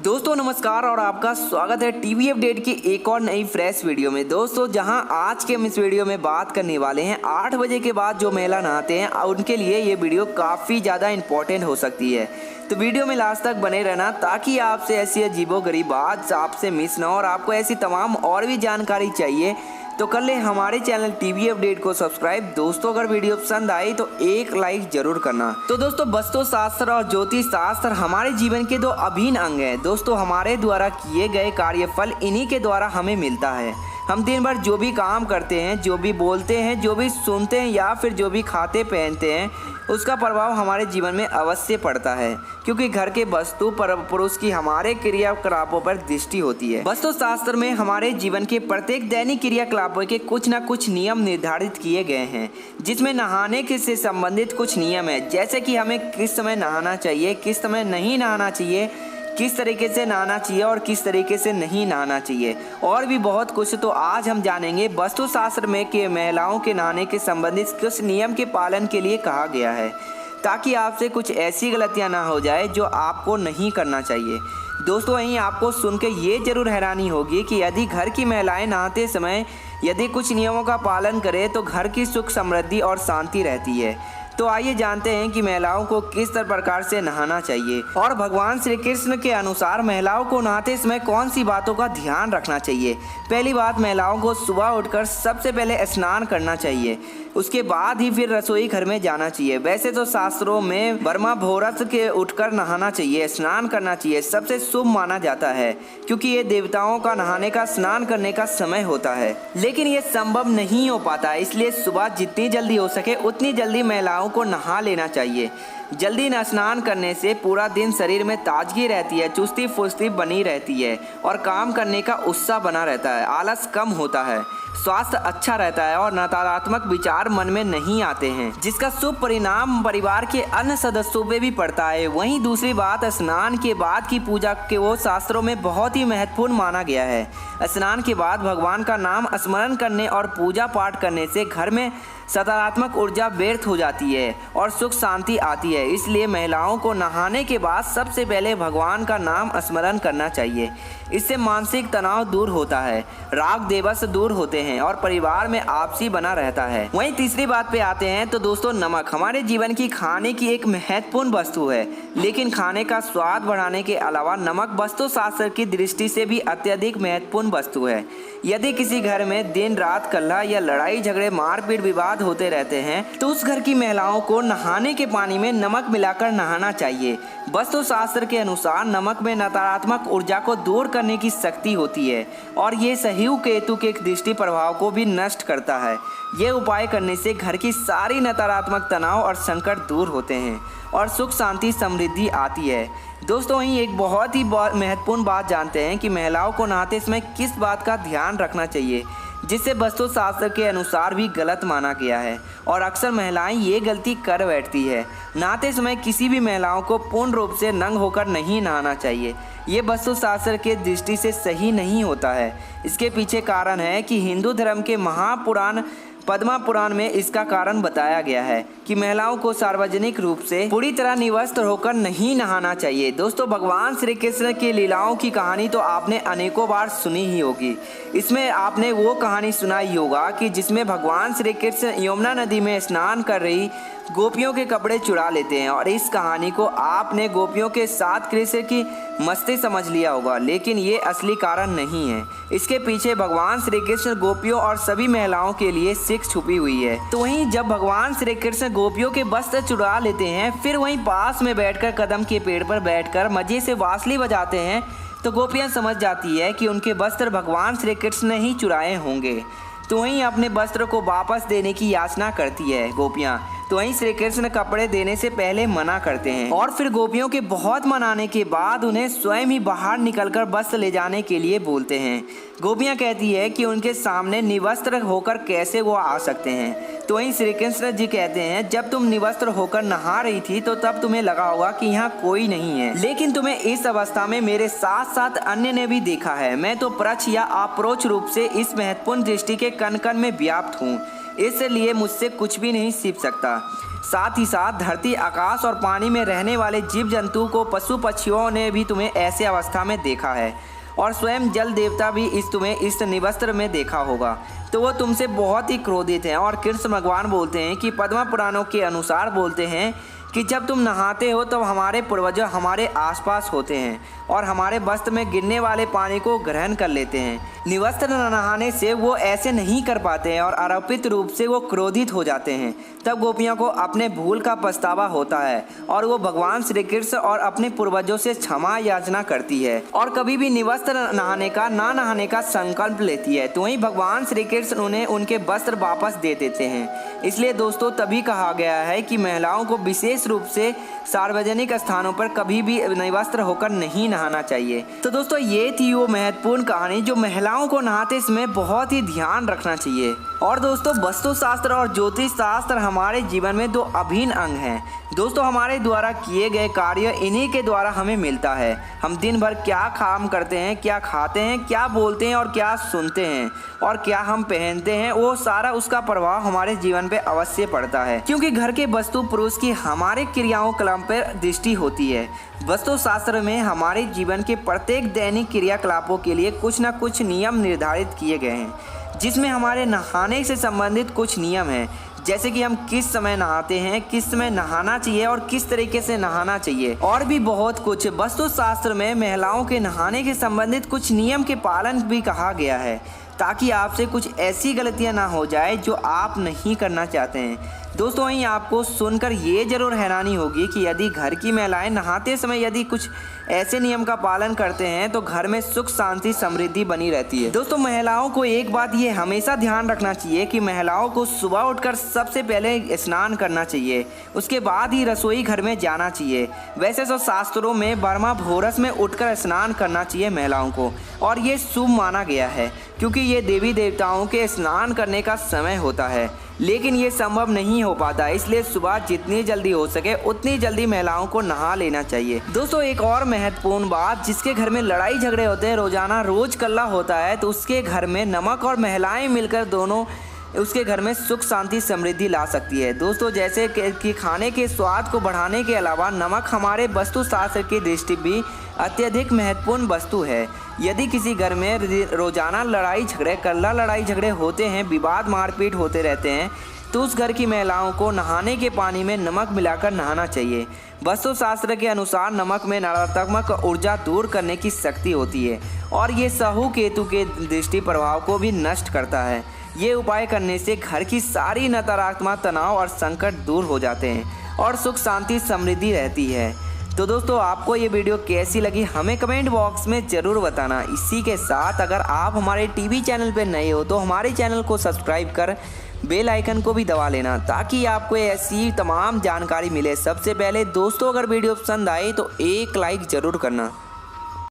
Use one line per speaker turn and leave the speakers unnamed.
दोस्तों नमस्कार और आपका स्वागत है टीवी अपडेट की एक और नई फ्रेश वीडियो में। दोस्तों जहां आज के हम इस वीडियो में बात करने वाले हैं 8 बजे के बाद जो महिला नहाते हैं उनके लिए ये वीडियो काफ़ी ज़्यादा इंपॉर्टेंट हो सकती है। तो वीडियो में लास्ट तक बने रहना ताकि आपसे ऐसी अजीबोगरीब बात आपसे मिस ना हो और आपको ऐसी तमाम और भी जानकारी चाहिए तो कर ले हमारे चैनल टीवी अपडेट को सब्सक्राइब। दोस्तों अगर वीडियो पसंद आई तो एक लाइक जरूर करना। तो दोस्तों वास्तु शास्त्र और ज्योतिष शास्त्र हमारे जीवन के दो अभिन्न अंग हैं। दोस्तों हमारे द्वारा किए गए कार्यफल इन्हीं के द्वारा हमें मिलता है। हम दिन भर जो भी काम करते हैं, जो भी बोलते हैं, जो भी सुनते हैं या फिर जो भी खाते पहनते हैं उसका प्रभाव हमारे जीवन में अवश्य पड़ता है, क्योंकि घर के वस्तु पर पुरुष की हमारे क्रियाकलापों पर दृष्टि होती है। वास्तु शास्त्र में हमारे जीवन के प्रत्येक दैनिक क्रियाकलापों के कुछ न कुछ नियम निर्धारित किए गए हैं, जिसमें नहाने के से संबंधित कुछ नियम है, जैसे कि हमें किस समय नहाना चाहिए, किस समय नहीं नहाना चाहिए, किस तरीके से नहाना चाहिए और किस तरीके से नहीं नहाना चाहिए, और भी बहुत कुछ। तो आज हम जानेंगे वास्तु शास्त्र में कि महिलाओं के नहाने के संबंधित किस नियम के पालन के लिए कहा गया है, ताकि आपसे कुछ ऐसी गलतियां ना हो जाए जो आपको नहीं करना चाहिए। दोस्तों वहीं आपको सुन के ये जरूर हैरानी होगी कि यदि घर की महिलाएं नहाते समय यदि कुछ नियमों का पालन करें तो घर की सुख समृद्धि और शांति रहती है। तो आइए जानते हैं कि महिलाओं को किस प्रकार से नहाना चाहिए और भगवान श्री कृष्ण के अनुसार महिलाओं को नहाते समय कौन सी बातों का ध्यान रखना चाहिए। पहली बात, महिलाओं को सुबह उठकर सबसे पहले स्नान करना चाहिए, उसके बाद ही फिर रसोई घर में जाना चाहिए। वैसे तो शास्त्रों में ब्रह्म मुहूर्त के उठकर नहाना चाहिए, स्नान करना चाहिए, सबसे शुभ माना जाता है, क्योंकि ये देवताओं का नहाने का स्नान करने का समय होता है। लेकिन ये संभव नहीं हो पाता, इसलिए सुबह जितनी जल्दी हो सके उतनी जल्दी महिलाओं को नहा लेना चाहिए। जल्दी स्नान करने से पूरा दिन शरीर में ताजगी रहती है, चुस्ती फुर्ती बनी रहती है और काम करने का उत्साह बना रहता है, आलस कम होता है, स्वास्थ्य अच्छा रहता है और नकारात्मक विचार मन में नहीं आते हैं, जिसका शुभ परिणाम परिवार के अन्य सदस्यों पे भी पड़ता है। वहीं दूसरी बात, स्नान के बाद की पूजा के वो शास्त्रों में बहुत ही महत्वपूर्ण माना गया है। स्नान के बाद भगवान का नाम स्मरण करने और पूजा पाठ करने से घर में सकारात्मक ऊर्जा व्यर्थ हो जाती है और सुख शांति आती है। इसलिए महिलाओं को नहाने के बाद सबसे पहले भगवान का नाम स्मरण करना चाहिए। इससे मानसिक तनाव दूर होता है, राग देवस दूर होते हैं और परिवार में आपसी बना रहता है। वहीं तीसरी बात पे आते हैं तो दोस्तों नमक हमारे जीवन की खाने की एक महत्वपूर्ण वस्तु है, लेकिन खाने का स्वाद बढ़ाने के अलावा नमक वास्तु शास्त्र की दृष्टि से भी अत्यधिक महत्वपूर्ण वस्तु है। यदि किसी घर में दिन रात कलह या लड़ाई झगड़े मारपीट विवाद होते रहते हैं तो उस घर की महिलाओं को नहाने के पानी में नमक मिलाकर नहाना चाहिए। वास्तु शास्त्र के अनुसार नमक में नकारात्मक ऊर्जा को दूर करने की शक्ति होती है और ये सहयोग केतु के दृष्टि प्रभाव को भी नष्ट करता है। ये उपाय करने से घर की सारी नकारात्मक तनाव और संकट दूर होते हैं और सुख शांति समृद्धि आती है। दोस्तों वहीं एक बहुत ही महत्वपूर्ण बात जानते हैं कि महिलाओं को नहाते समय किस बात का ध्यान रखना चाहिए, जिससे वास्तु शास्त्र के अनुसार भी गलत माना गया है और अक्सर महिलाएं ये गलती कर बैठती है। नहाते समय किसी भी महिलाओं को पूर्ण रूप से नंग होकर नहीं नहाना चाहिए। ये वास्तु शास्त्र के दृष्टि से सही नहीं होता है। इसके पीछे कारण है कि हिंदू धर्म के महापुराण पद्मा पुराण में इसका कारण बताया गया है कि महिलाओं को सार्वजनिक रूप से पूरी तरह निवस्त्र होकर नहीं नहाना चाहिए। दोस्तों भगवान श्री कृष्ण की लीलाओं की कहानी तो आपने अनेकों बार सुनी ही होगी। इसमें आपने वो कहानी सुनाई होगा कि जिसमें भगवान श्री कृष्ण यमुना नदी में स्नान कर रही गोपियों के कपड़े चुरा लेते हैं, और इस कहानी को आपने गोपियों के साथ कृष्ण की मस्ती समझ लिया होगा, लेकिन ये असली कारण नहीं है। इसके पीछे भगवान श्री कृष्ण गोपियों और सभी महिलाओं के लिए सीख छुपी हुई है। तो वहीं जब भगवान श्री कृष्ण गोपियों के वस्त्र चुरा लेते हैं, फिर वहीं पास में बैठकर कदम के पेड़ पर बैठकर मजे से बांसुरी बजाते हैं, तो गोपियां समझ जाती है कि उनके वस्त्र भगवान श्री कृष्ण ने ही चुराए होंगे। तो वहीं अपने वस्त्र को वापस देने की याचना करती है गोपियां। तो वहीं श्री कृष्ण कपड़े देने से पहले मना करते हैं और फिर गोपियों के बहुत मनाने के बाद उन्हें स्वयं ही बाहर निकलकर वस्त्र ले जाने के लिए बोलते हैं। गोपियां कहती है कि उनके सामने निवस्त्र होकर कैसे वो आ सकते हैं। तो वहीं श्री कृष्ण जी कहते हैं, जब तुम निवस्त्र होकर नहा रही थी तो तब तुम्हें लगा होगा कि यहाँ कोई नहीं है, लेकिन तुम्हें इस अवस्था में मेरे साथ साथ अन्य ने भी देखा है। मैं तो प्रत्यक्ष या अप्रोक्ष रूप से इस महत्वपूर्ण दृष्टि के कण कण में व्याप्त हूँ, इसलिए मुझसे कुछ भी नहीं छिप सकता। साथ ही साथ धरती, आकाश और पानी में रहने वाले जीव जंतु को पशु पक्षियों ने भी तुम्हें ऐसे अवस्था में देखा है और स्वयं जल देवता भी तुम्हें इस निवस्त्र में देखा होगा। तो वो तुमसे बहुत ही क्रोधित हैं और कृष्ण भगवान बोलते हैं कि पद्म पुराणों के अनुसार बोलते हैं कि जब तुम नहाते हो तब हमारे पूर्वज हमारे आसपास होते हैं और हमारे वस्त्र में गिरने वाले पानी को ग्रहण कर लेते हैं। निवस्त्र न नहाने से वो ऐसे नहीं कर पाते हैं और आरोपित रूप से वो क्रोधित हो जाते हैं। तब गोपियों को अपने भूल का पछतावा होता है और वो भगवान श्री कृष्ण और अपने पूर्वजों से क्षमा याचना करती है और कभी भी निवस्त्र नहाने का संकल्प लेती है। तो वहीं भगवान श्री कृष्ण उन्हें उनके वस्त्र वापस दे देते हैं। इसलिए दोस्तों तभी कहा गया है कि महिलाओं को विशेष रूप से सार्वजनिक स्थानों पर कभी भी निवस्त्र होकर नहीं नहाना चाहिए। तो दोस्तों ये थी वो महत्वपूर्ण कहानी जो महिलाओं को नहाते समय बहुत ही ध्यान रखना चाहिए। और दोस्तों वास्तु शास्त्र और ज्योतिष शास्त्र हमारे जीवन में दो अभिन्न अंग हैं। दोस्तों हमारे द्वारा किए गए कार्य इन्हीं के द्वारा हमें मिलता है। हम दिन भर क्या काम करते हैं, क्या खाते हैं, क्या बोलते हैं और क्या सुनते हैं और क्या हम पहनते हैं, वो सारा उसका प्रभाव हमारे जीवन पे अवश्य पड़ता है। क्योंकि घर के वस्तु पुरुष की हमारे क्रियाओं कलाम पर दृष्टि होती है। वास्तु शास्त्र में हमारे जीवन के प्रत्येक दैनिक क्रियाकलापों के लिए कुछ न कुछ नियम निर्धारित किए गए हैं, जिसमें हमारे नहाने से संबंधित कुछ नियम हैं, जैसे कि हम किस समय नहाते हैं, किस समय नहाना चाहिए और किस तरीके से नहाना चाहिए और भी बहुत कुछ। वास्तु शास्त्र में महिलाओं के नहाने के संबंधित कुछ नियम के पालन भी कहा गया है, ताकि आपसे कुछ ऐसी गलतियां ना हो जाए जो आप नहीं करना चाहते हैं। दोस्तों वहीं आपको सुनकर ये जरूर हैरानी होगी कि यदि घर की महिलाएं नहाते समय यदि कुछ ऐसे नियम का पालन करते हैं तो घर में सुख शांति समृद्धि बनी रहती है। दोस्तों महिलाओं को एक बात ये हमेशा ध्यान रखना चाहिए कि महिलाओं को सुबह उठकर सबसे पहले स्नान करना चाहिए, उसके बाद ही रसोई घर में जाना चाहिए। वैसे तो शास्त्रों में ब्रह्म मुहूर्त में उठकर स्नान करना चाहिए महिलाओं को और ये शुभ माना गया है, क्योंकि ये देवी देवताओं के स्नान करने का समय होता है। लेकिन ये संभव नहीं हो पाता, इसलिए सुबह जितनी जल्दी हो सके उतनी जल्दी महिलाओं को नहा लेना चाहिए। दोस्तों एक और महत्वपूर्ण बात, जिसके घर में लड़ाई झगड़े होते हैं, रोजाना रोज कल्ला होता है, तो उसके घर में नमक और महिलाएं मिलकर दोनों उसके घर में सुख शांति समृद्धि ला सकती है। दोस्तों जैसे कि खाने के स्वाद को बढ़ाने के अलावा नमक हमारे वास्तु शास्त्र की दृष्टि भी अत्यधिक महत्वपूर्ण वस्तु है। यदि किसी घर में रोजाना कल्ला लड़ाई झगड़े होते हैं, विवाद मारपीट होते रहते हैं, तो उस घर की महिलाओं को नहाने के पानी में नमक मिलाकर नहाना चाहिए। वास्तु शास्त्र के अनुसार नमक में नकारात्मक ऊर्जा दूर करने की शक्ति होती है और ये राहु केतु के दृष्टि प्रभाव को भी नष्ट करता है। ये उपाय करने से घर की सारी नकारात्मक तनाव और संकट दूर हो जाते हैं और सुख शांति समृद्धि रहती है। तो दोस्तों आपको ये वीडियो कैसी लगी हमें कमेंट बॉक्स में ज़रूर बताना। इसी के साथ अगर आप हमारे टीवी चैनल पर नए हो तो हमारे चैनल को सब्सक्राइब कर बेल आइकन को भी दबा लेना, ताकि आपको ऐसी तमाम जानकारी मिले सबसे पहले। दोस्तों अगर वीडियो पसंद आए तो एक लाइक ज़रूर करना।